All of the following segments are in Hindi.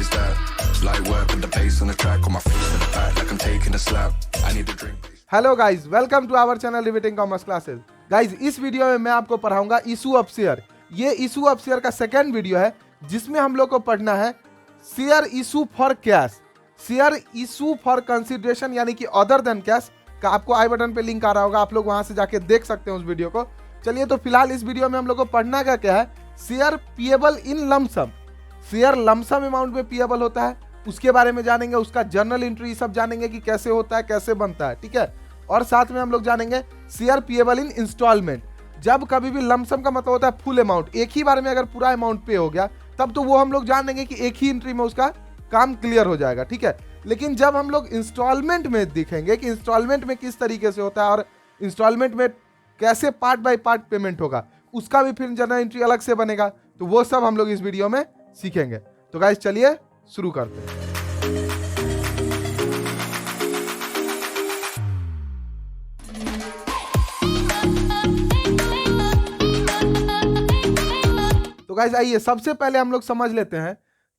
is that? Light work with the bass on the track, on my face to the back like I'm taking a slap. I need a drink. Hello guys, welcome to our channel रिविटिंग कॉमर्स क्लासेस। गाइज, इस वीडियो में मैं आपको पढ़ाऊंगा इशू ऑफ शेयर। ये इशू ऑफ शेयर का सेकंड वीडियो है जिसमें हम लोग को पढ़ना है share issue for cash, share issue for consideration यानी कि अदर देन कैश का। आपको आई बटन पे लिंक आ रहा होगा, आप लोग वहां से जाके देख सकते हैं उस वीडियो को। चलिए, तो फिलहाल इस वीडियो में हम लोग को पढ़ना क्या है, शेयर पिएबल इन लमसम। शेयर लमसम अमाउंट में पिएबल होता है, उसके बारे में जानेंगे, उसका जर्नल एंट्री सब जानेंगे कि कैसे होता है, कैसे बनता है, ठीक है। और साथ में हम लोग जानेंगे शेयर पिएबल इन इंस्टॉलमेंट। जब कभी भी लमसम का मतलब होता है फुल अमाउंट, एक ही बार में अगर पूरा अमाउंट पे हो गया तब तो वो हम लोग जान लेंगे कि एक ही एंट्री में उसका काम क्लियर हो जाएगा, ठीक है। लेकिन जब हम लोग इंस्टॉलमेंट में दिखेंगे कि इंस्टॉलमेंट में किस तरीके से होता है और इंस्टॉलमेंट में कैसे पार्ट बाय पार्ट पेमेंट होगा, उसका भी फिर जर्नल एंट्री अलग से बनेगा। तो वो सब हम लोग इस वीडियो में सीखेंगे। तो गाइस, चलिए शुरू करते हैं। तो गाइस, आइए सबसे पहले हम लोग समझ लेते हैं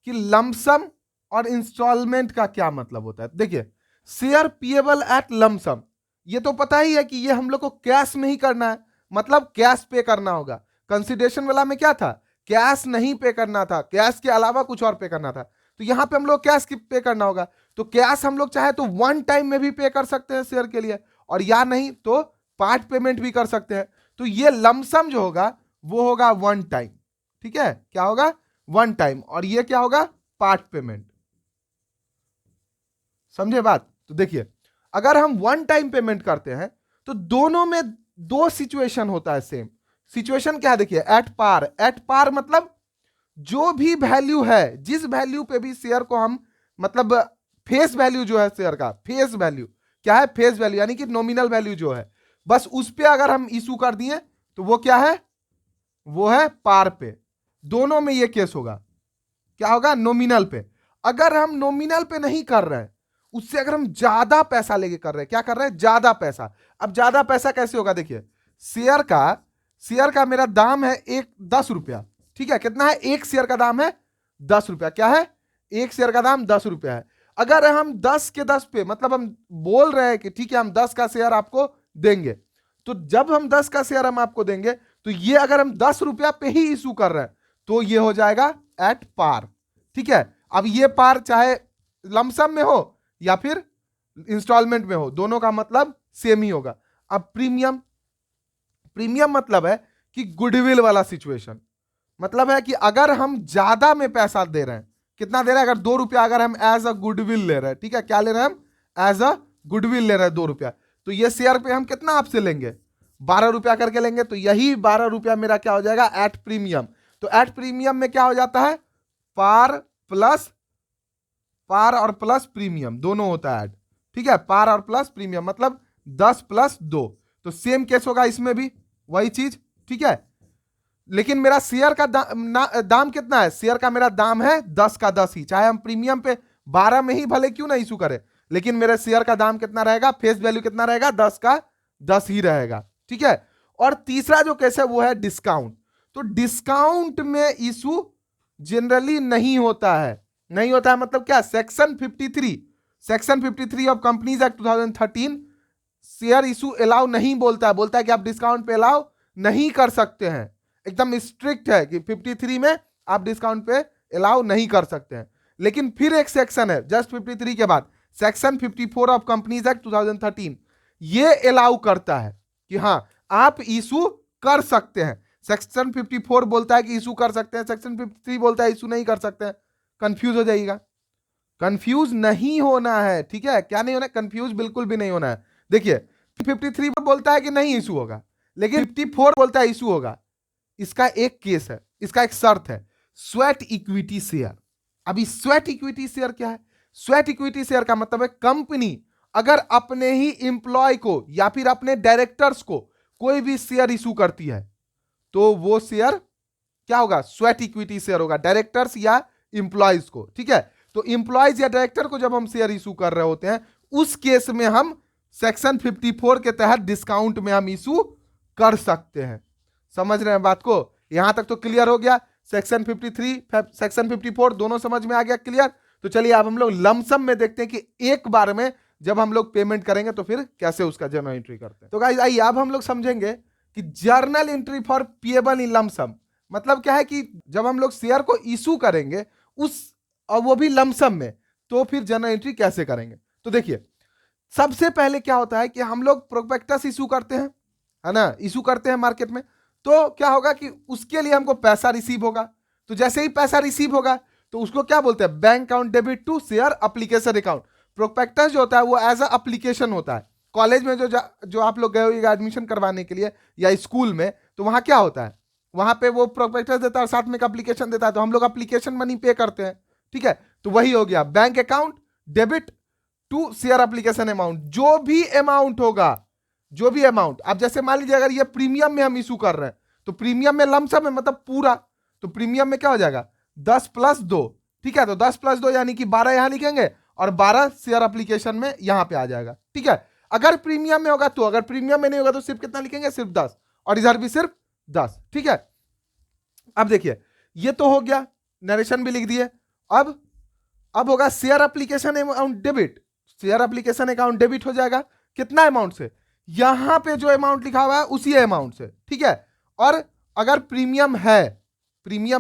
कि लमसम और इंस्टॉलमेंट का क्या मतलब होता है। देखिए, शेयर पिएबल एट लमसम, ये तो पता ही है कि ये हम लोग को कैश में ही करना है, मतलब कैश पे करना होगा। कंसिडरेशन वाला में क्या था, कैश नहीं पे करना था, कैश के अलावा कुछ और पे करना था। तो यहां पे हम लोग कैश पे करना होगा। तो कैश हम लोग चाहे तो वन टाइम में भी पे कर सकते हैं शेयर के लिए, और या नहीं तो पार्ट पेमेंट भी कर सकते हैं। तो ये लमसम जो होगा वो होगा वन टाइम, ठीक है। क्या होगा, वन टाइम। और ये क्या होगा, पार्ट पेमेंट। समझे बात। तो देखिए, अगर हम वन टाइम पेमेंट करते हैं तो दोनों में दो सिचुएशन होता है सेम। सिचुएशन क्या है, देखिए, एट पार। एट पार मतलब जो भी वैल्यू है, जिस वैल्यू पे भी शेयर को हम, मतलब फेस वैल्यू जो है शेयर का, फेस वैल्यू क्या है, फेस वैल्यू यानी कि नॉमिनल वैल्यू जो है, बस उस पे अगर हम इशू कर दिए तो वो क्या है, वो है पार पे। दोनों में ये केस होगा, क्या होगा, नॉमिनल पे। अगर हम नॉमिनल पे नहीं कर रहे हैं, उससे अगर हम ज्यादा पैसा लेके कर रहे हैं, क्या कर रहे हैं, ज्यादा पैसा। अब ज्यादा पैसा कैसे होगा, देखिए, शेयर का मेरा दाम है 10 रुपया, ठीक है। कितना है, एक शेयर का दाम है 10 रुपया। क्या है, एक शेयर का दाम 10 रुपया है। अगर हम 10 के 10 पे, मतलब हम बोल रहे हैं कि ठीक है हम 10 का शेयर आपको देंगे, तो जब हम 10 का शेयर हम आपको देंगे तो ये अगर हम 10 रुपया पे ही इशू कर रहे हैं तो ये हो जाएगा एट पार, ठीक है। अब ये पार चाहे लमसम में हो या फिर इंस्टॉलमेंट में हो, दोनों का मतलब सेम ही होगा। अब प्रीमियम, प्रीमियम मतलब है कि गुडविल वाला सिचुएशन, मतलब है कि अगर हम ज्यादा में पैसा दे रहे हैं, कितना दे रहे हैं, अगर 2 रुपया अगर हम एज अ गुडविल ले रहे हैं, ठीक है, क्या ले रहे हैं हम, एज अ गुडविल ले रहे हैं 2 रुपया, तो ये शेयर पे हम कितना आपसे लेंगे, 12 रुपया करके लेंगे। तो यही 12 रुपया मेरा क्या हो जाएगा, एट प्रीमियम। तो एट प्रीमियम में क्या हो जाता है, पार और प्लस प्रीमियम दोनों होता है ऐड, ठीक है। पार और प्लस प्रीमियम मतलब 10 + 2। तो सेम केस होगा इसमें भी, वही चीज, ठीक है। लेकिन मेरा शेयर का दाम कितना है, शेयर का मेरा दाम है 10 का 10 ही, चाहे हम प्रीमियम पे 12 में ही भले क्यों ना इशू करें, लेकिन मेरे शेयर का दाम कितना रहेगा, फेस वैल्यू कितना रहेगा, 10 का 10 ही रहेगा, ठीक है। और तीसरा जो केस है वो है डिस्काउंट। तो डिस्काउंट में इशू जनरली नहीं होता है, नहीं होता है मतलब क्या, section 53 of companies act 2013 share issue allow नहीं बोलता है, बोलता है कि आप डिस्काउंट पे अलाउ नहीं कर सकते हैं। एकदम स्ट्रिक्ट है कि 53 में आप डिस्काउंट पे अलाउ नहीं कर सकते हैं। लेकिन फिर एक सेक्शन है जस्ट 53 के बाद, सेक्शन 54 ऑफ कंपनीज एक्ट 2013, ये अलाउ करता है कि हाँ आप इशू कर सकते हैं। सेक्शन 54 बोलता है कि इशू कर सकते हैं, सेक्शन 53 बोलता है इशू नहीं कर सकते हैं। कंफ्यूज हो जाइएगा, कंफ्यूज नहीं होना है, ठीक है। क्या नहीं होना है, कंफ्यूज बिल्कुल भी नहीं होना है। देखिए, 53 बोलता है कि नहीं इशू होगा, लेकिन 54 बोलता है इशू होगा। इसका एक केस है, इसका एक शर्त है, स्वेट इक्विटी शेयर। अभी स्वेट इक्विटी शेयर क्या है, स्वेट इक्विटी शेयर का मतलब है कंपनी अगर अपने ही एम्प्लॉय को या फिर अपने डायरेक्टर्स को कोई भी शेयर इशू करती है तो वो शेयर क्या होगा, स्वेट इक्विटी शेयर होगा, डायरेक्टर्स या इंप्लॉयज को, ठीक है। तो इंप्लॉयज या डायरेक्टर को जब हम शेयर इशू कर रहे होते हैं, उस केस में हम सेक्शन 54 के तहत डिस्काउंट में हम इशू कर सकते हैं। समझ रहे हैं बात को, यहां तक तो क्लियर हो गया। सेक्शन 53, सेक्शन 54 दोनों समझ में आ गया, क्लियर। तो चलिए अब हम लोग लमसम में देखते हैं कि एक बार में जब हम लोग पेमेंट करेंगे तो फिर कैसे उसका जर्नल एंट्री करते हैं। तो गाइस आइए अब हम लोग समझेंगे कि journal entry for payable in lump sum मतलब क्या है कि जब हम लोग शेयर को इशू करेंगे और वो भी लमसम में, तो फिर जर्नल एंट्री कैसे करेंगे। तो देखिए सबसे पहले क्या होता है कि हम लोग प्रोस्पेक्टस इशू करते हैं, है ना, इशू करते हैं मार्केट में। तो क्या होगा कि उसके लिए हमको पैसा रिसीव होगा। तो जैसे ही पैसा रिसीव होगा तो उसको क्या बोलते हैं, bank account debit to share application account. Prospectus जो होता है वो एज अ एप्लीकेशन होता है। कॉलेज में जो आप लोग गए हो एडमिशन करवाने के लिए या स्कूल में, तो वहां क्या होता है, वहां पे वो प्रोस्पेक्टस देता है और साथ में एक एप्लीकेशन देता है, तो हम लोग एप्लीकेशन मनी पे करते हैं, ठीक है। तो वही हो गया bank account debit to share application amount. जो भी अमाउंट होगा, जो भी अमाउंट, अब जैसे मान लीजिए अगर ये प्रीमियम में हम इशू कर रहे हैं तो प्रीमियम में लमसम है मतलब पूरा, तो प्रीमियम में क्या हो जाएगा 10 + 2, ठीक है। तो 10 + 2 यानी कि 12 यहां लिखेंगे और 12 शेयर एप्लीकेशन में यहां पे आ जाएगा, ठीक है। अगर प्रीमियम में होगा तो, अगर प्रीमियम में नहीं होगा तो सिर्फ कितना लिखेंगे, सिर्फ 10, और इधर भी सिर्फ 10, ठीक है। अब देखिए ये तो हो गया, नरेशन भी लिख दिए। अब होगा share application amount debit. Share application account debit हो जाएगा कितना अमाउंट से, यहां पे जो अमाउंट लिखा हुआ है उसी अमाउंट से, ठीक है। और अगर प्रीमियम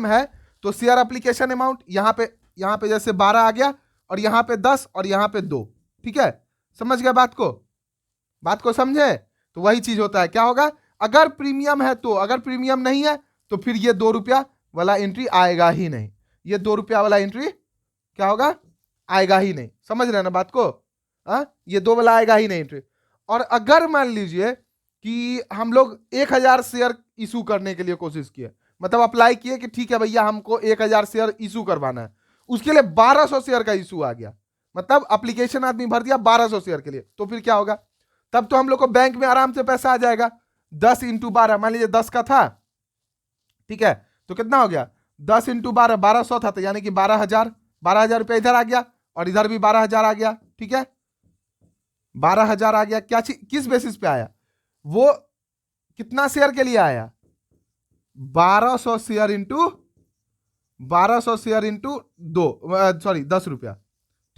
है तो शेयर एप्लीकेशन अमाउंट यहां पे जैसे 12 आ गया और यहां पे 10 और यहां पे 2, ठीक है। समझ गए बात को समझे। तो वही चीज होता है, क्या होगा अगर प्रीमियम है तो, अगर प्रीमियम नहीं है तो फिर ये 2 रुपया वाला एंट्री आएगा ही नहीं। ये 2 रुपया वाला एंट्री क्या होगा, आएगा ही नहीं। समझ रहे ना बात को, ये 2 वाला आएगा ही नहीं एंट्री। और अगर मान लीजिए कि हम लोग 1000 शेयर इशू करने के लिए कोशिश किए, मतलब अप्लाई किए कि ठीक है भैया हमको 1000 शेयर इशू करवाना है, उसके लिए 1200 शेयर का इशू आ गया, मतलब एप्लीकेशन आदमी भर दिया 1200 शेयर के लिए, तो फिर क्या होगा, तब तो हम लोग को बैंक में आराम से पैसा आ जाएगा। 10 × 12, मान लीजिए 10 का था, ठीक है, तो कितना हो गया 10 × 12, 1200 था, तो यानी कि 12,000 रुपया इधर आ गया और इधर भी 12,000 आ गया, ठीक है। 12,000 आ गया, क्या किस बेसिस पे आया, वो कितना शेयर के लिए आया, 1200 शेयर इंटू 10 रुपया,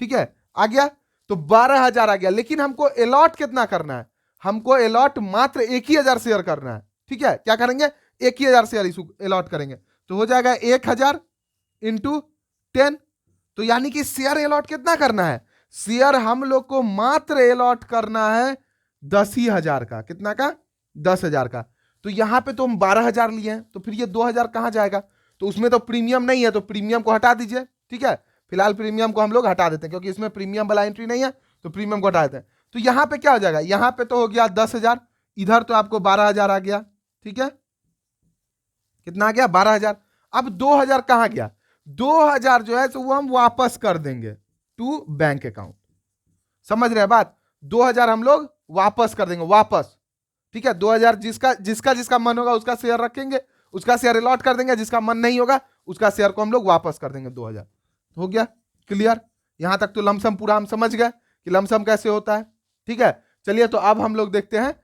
ठीक है, आ गया। तो 12,000 आ गया, लेकिन हमको अलॉट कितना करना है, हमको अलॉट मात्र 1,000 शेयर करना है, ठीक है। क्या करेंगे, 1,000 शेयर इशू अलॉट करेंगे, तो हो जाएगा 1,000 × 10। तो यानी कि शेयर अलॉट कितना करना है, शेयर हम लोग को मात्र अलॉट करना है 10,000 का, कितना का 10,000 का। तो यहां पे तो हम 12,000 लिए हैं, तो फिर ये 2,000 कहां जाएगा, तो उसमें तो प्रीमियम नहीं है, तो प्रीमियम को हटा दीजिए, ठीक है। फिलहाल प्रीमियम को हम लोग हटा देते हैं क्योंकि इसमें प्रीमियम वाला एंट्री नहीं है, तो प्रीमियम को हटा देते हैं। तो यहां पे क्या हो जाएगा, यहां पे तो हो गया 10,000, इधर तो आपको 12,000 आ गया, ठीक है। कितना आ गया 12,000। अब 2,000 कहां गया, 2,000 जो है तो वो हम वापस कर देंगे टू बैंक अकाउंट। समझ रहे हैं बात, 2,000 हम लोग वापस कर देंगे, वापस, ठीक है। 2,000 जिसका मन होगा उसका शेयर रखेंगे, उसका शेयर अलॉट कर देंगे, जिसका मन नहीं होगा उसका शेयर को हम लोग वापस कर देंगे 2,000। हो गया क्लियर, यहां तक तो लमसम पूरा हम समझ गए कि लमसम कैसे होता है, ठीक है। चलिए तो अब हम लोग देखते हैं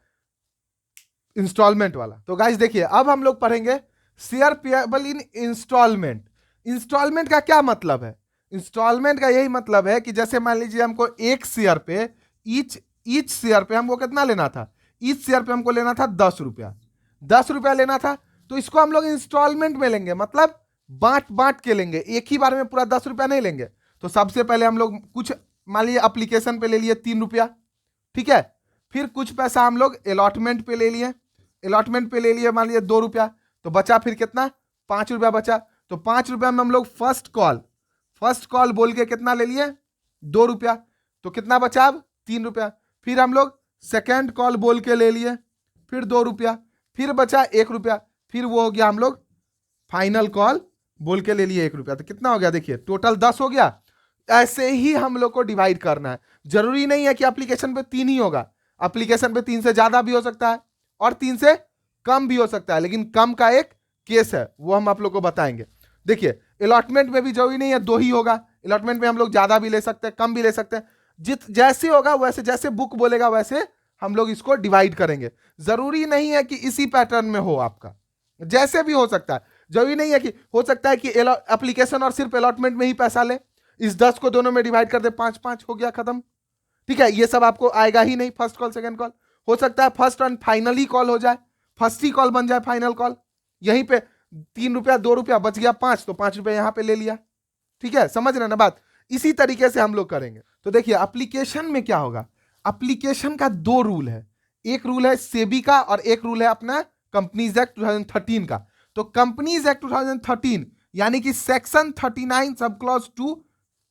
इंस्टॉलमेंट वाला। तो गाइस देखिए अब हम लोग पढ़ेंगे share payable in instalment. Instalment का क्या मतलब है, इंस्टॉलमेंट का यही मतलब है कि जैसे मान लीजिए हमको एक शेयर पे ईच शेयर पे हमको कितना लेना था, ईच शेयर पे हमको लेना था 10 रुपया, 10 रुपया लेना था, तो इसको हम लोग इंस्टॉलमेंट में लेंगे, मतलब बांट के लेंगे, एक ही बार में पूरा 10 रुपया नहीं लेंगे। तो सबसे पहले हम लोग कुछ मान लीजिए एप्लीकेशन पे ले लिए 3 रुपया, ठीक है। फिर कुछ पैसा हम लोग अलॉटमेंट पे ले लिए, अलॉटमेंट पे ले लिए मान लीजिए 2 रुपया, तो बचा फिर कितना 5 रुपया बचा। तो 5 रुपया में हम लोग फर्स्ट कॉल बोल के कितना ले लिए 2 रुपया, तो कितना बचा अब 3 रुपया। फिर हम लोग सेकेंड कॉल बोल के ले लिए, फिर 2 रुपया, फिर बचा 1 रुपया, फिर वो हो गया हम लोग फाइनल कॉल बोल के ले लिए 1 रुपया। तो कितना हो गया देखिए टोटल 10 हो गया। ऐसे ही हम लोग को डिवाइड करना है, जरूरी नहीं है कि एप्लीकेशन पे 3 ही होगा, एप्लीकेशन पे 3 से ज्यादा भी हो सकता है और 3 से कम भी हो सकता है, लेकिन कम का एक केस है वो हम आप लोग को बताएंगे। देखिए अलॉटमेंट में भी जरूरी नहीं है 2 ही होगा, अलॉटमेंट में हम लोग ज्यादा भी ले सकते हैं, कम भी ले सकते हैं, जैसे होगा वैसे, जैसे बुक बोलेगा वैसे हम लोग इसको डिवाइड करेंगे। जरूरी नहीं है कि इसी पैटर्न में हो, आपका जैसे भी हो सकता है। जरूरी नहीं है कि, हो सकता है कि एप्लीकेशन और सिर्फ अलॉटमेंट में ही पैसा ले, इस 10 को दोनों में डिवाइड कर दे, 5-5 हो गया, खत्म। ठीक है, ये सब आपको आएगा ही नहीं, फर्स्ट कॉल सेकंड कॉल। हो सकता है फर्स्ट एंड फाइनली कॉल हो जाए, फर्स्ट ही कॉल बन जाए फाइनल कॉल, यहीं पे 3 रुपया 2 रुपया बच गया 5, तो 5 रुपया यहां पे ले लिया। ठीक है, समझ रहे ना बात। इसी तरीके से हम लोग करेंगे। तो देखिए एप्लीकेशन में क्या होगा, एप्लीकेशन का 2 रूल है, एक रूल है सेबी का और एक रूल है अपना कंपनीज एक्ट 2013 का। तो कंपनीज एक्ट 2013 यानी कि सेक्शन 39 सब क्लॉज 2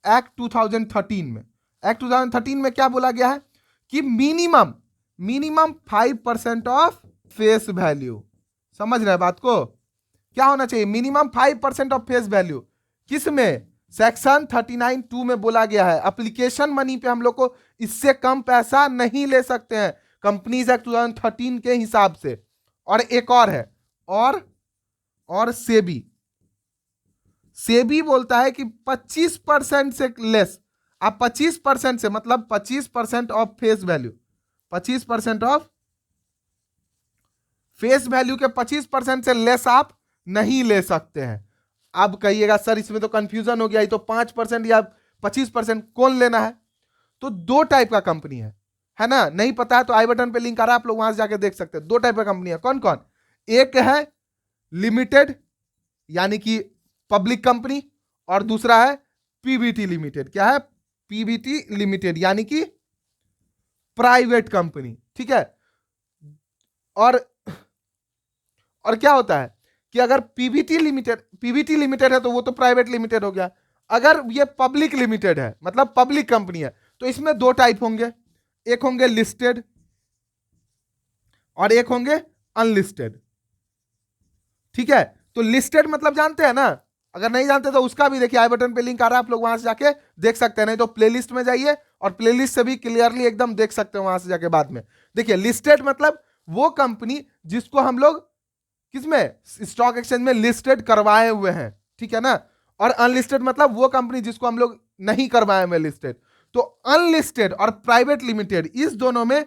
एक्ट 2013 में, एक्ट 2013 में क्या बोला गया है कि मिनिमम 5% ऑफ फेस वैल्यू। समझ रहे हैं बात को, क्या होना चाहिए, मिनिमम 5% ऑफ फेस वैल्यू। किस में, सेक्शन 39(2) में बोला गया है एप्लीकेशन मनी पे हम लोग को इससे कम पैसा नहीं ले सकते हैं कंपनीज एक्ट 2013 के हिसाब से। और एक और है, और सेबी बोलता है कि 25% से लेस, आप 25% से मतलब 25% of face value, 25% of face value के 25% से लेस आप नहीं ले सकते हैं। अब कहिएगा सर इसमें तो कंफ्यूजन हो गया, ये तो 5% या 25% कौन लेना है। तो 2 टाइप का कंपनी है ना, नहीं पता है तो आई बटन पे लिंक आ रहा है, आप लोग वहां से जाके देख सकते हैं। 2 टाइप का कंपनी है, कौन कौन, एक है लिमिटेड यानी कि पब्लिक कंपनी, और दूसरा है पीवीटी लिमिटेड। क्या है, पीवीटी लिमिटेड यानी कि प्राइवेट कंपनी। ठीक है, और क्या होता है कि अगर पीवीटी लिमिटेड है तो वो तो प्राइवेट लिमिटेड हो गया। अगर ये पब्लिक लिमिटेड है मतलब पब्लिक कंपनी है, तो इसमें 2 टाइप होंगे, एक होंगे लिस्टेड और एक होंगे अनलिस्टेड। ठीक है, तो लिस्टेड मतलब जानते हैं ना, अगर नहीं जानते तो उसका भी देखिए आई बटन पे लिंक आ रहा है, आप लोग वहां से जाके देख सकते हैं, नहीं तो प्लेलिस्ट में जाइए और प्लेलिस्ट से भी क्लियरली एकदम देख सकते हैं वहां से जाके बाद में। देखिए लिस्टेड मतलब वो कंपनी जिसको हम लोग किसमें, स्टॉक एक्सचेंज में लिस्टेड करवाए हुए हैं। ठीक है ना, और अनलिस्टेड मतलब वो कंपनी जिसको हम लोग नहीं करवाए हुए लिस्टेड। तो अनलिस्टेड और प्राइवेट लिमिटेड इस दोनों में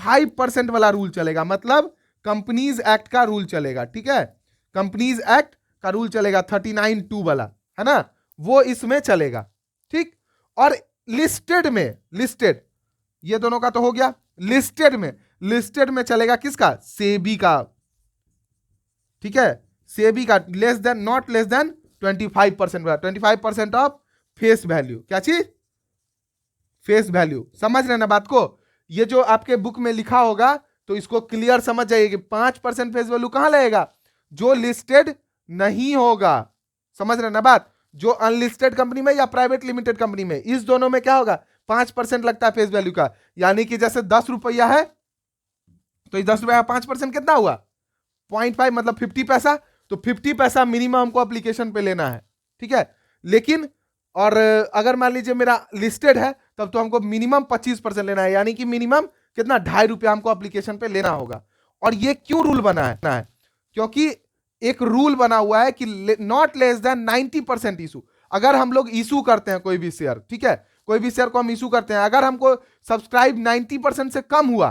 5% वाला रूल चलेगा, मतलब कंपनीज एक्ट का रूल चलेगा। ठीक है, कंपनीज एक्ट का रूल चलेगा 39(2) वाला, है ना, वो इसमें चलेगा। ठीक, और लिस्टेड ये दोनों का तो हो गया, लिस्टेड में चलेगा किसका, सेबी का। ठीक है, सेबी का नॉट लेस देन 25% वाला, 25% ऑफ फेस वैल्यू। क्या चीज, फेस वैल्यू। समझ रहे ना बात को, ये जो आपके बुक में लिखा होगा तो इसको क्लियर समझ जाइए कि 5% फेस वैल्यू कहां लगेगा, जो लिस्टेड नहीं होगा। समझ रहे ना बात, जो अनलिस्टेड कंपनी में या प्राइवेट लिमिटेड कंपनी में, इस दोनों में क्या होगा, 5% लगता है फेस वैल्यू का। यानी कि जैसे 10 रुपया है तो 10 रुपया 5% कितना हुआ, 0.5 मतलब 50 पैसा। तो 50 पैसा मिनिमम हमको एप्लीकेशन पे लेना है। ठीक है, लेकिन और अगर मान लीजिए मेरा लिस्टेड है तब तो हमको मिनिमम 25% लेना है, यानी कि मिनिमम कितना, 2.5 रुपया हमको एप्लीकेशन पे लेना होगा। और ये क्यों रूल बना है, क्योंकि एक रूल बना हुआ है कि नॉट लेस देन 90% इशू। अगर हम लोग इशू करते हैं कोई भी शेयर, ठीक है, कोई भी शेयर को हम इशू करते हैं, अगर हमको सब्सक्राइब 90% से कम हुआ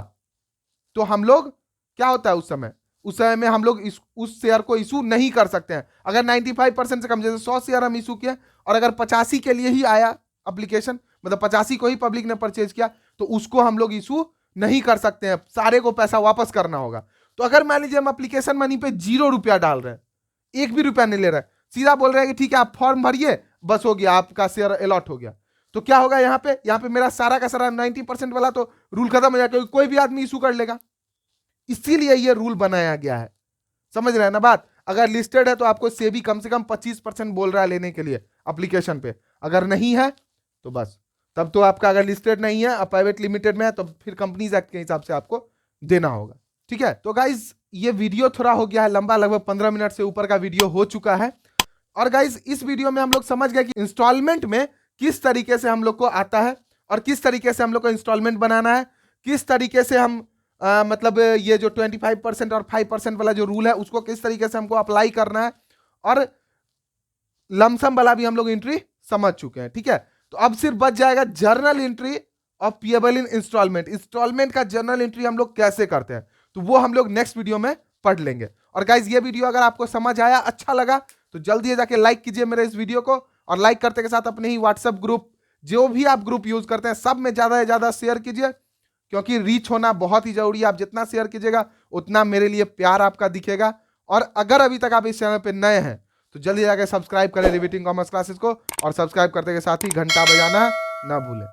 तो हम लोग क्या होता है, उस समय में हम लोग उस शेयर को इशू नहीं कर सकते हैं। अगर 95% से कम, जैसे 100 शेयर हम इशू किए और अगर 85 के लिए ही आया एप्लीकेशन, मतलब 85 को ही पब्लिक ने परचेज किया, तो उसको हम लोग इशू नहीं कर सकते हैं, सारे को पैसा वापस करना होगा। तो अगर मान लीजिए हम एप्लीकेशन मनी पे 0 रुपया डाल रहे हैं, 1 भी रुपया नहीं ले रहे हैं, सीधा बोल रहे हैं कि ठीक है आप फॉर्म भरिए, बस हो गया, आपका शेयर अलॉट हो गया, तो क्या होगा, यहाँ पे मेरा सारा का सारा 90% वाला तो रूल खत्म हो जाएगा, क्योंकि कोई भी आदमी इशू कर लेगा। इसीलिए ये रूल बनाया गया है। समझ रहे हैं ना बात। अगर लिस्टेड है तो आपको सेबी कम से कम 25% बोल रहा है लेने के लिए एप्लीकेशन पे, अगर नहीं है तो बस, तब तो आपका, अगर लिस्टेड नहीं है, प्राइवेट लिमिटेड में है, तो फिर कंपनीज एक्ट के हिसाब से आपको देना होगा। ठीक है, तो गाइज ये वीडियो थोड़ा हो गया है लंबा, लगभग 15 मिनट से ऊपर का वीडियो हो चुका है। और गाइज इस वीडियो में हम लोग समझ गए कि इंस्टॉलमेंट में किस तरीके से हम लोग को आता है और किस तरीके से हम लोग को इंस्टॉलमेंट बनाना है, किस तरीके से हम मतलब ये जो 25% और 5% वाला जो रूल है उसको किस तरीके से हमको अप्लाई करना है, और लमसम वाला भी हम लोग एंट्री समझ चुके हैं। ठीक है, तो अब सिर्फ बच जाएगा journal entry of payable in instalment. Instalment का जर्नल एंट्री हम लोग कैसे करते हैं, तो वो हम लोग नेक्स्ट वीडियो में पढ़ लेंगे। और गाइज ये वीडियो अगर आपको समझ आया, अच्छा लगा, तो जल्दी जाके लाइक कीजिए मेरे इस वीडियो को, और लाइक करते के साथ अपने ही व्हाट्सएप ग्रुप, जो भी आप ग्रुप यूज करते हैं, सब में ज्यादा से ज्यादा शेयर कीजिए, क्योंकि रीच होना बहुत ही जरूरी है। आप जितना शेयर कीजिएगा उतना मेरे लिए प्यार आपका दिखेगा। और अगर अभी तक आप इस चैनल पे नए हैं तो जल्दी जाके सब्सक्राइब करें रिवीटिंग कॉमर्स क्लासेस को, और सब्सक्राइब करते के साथ ही घंटा बजाना ना भूलें।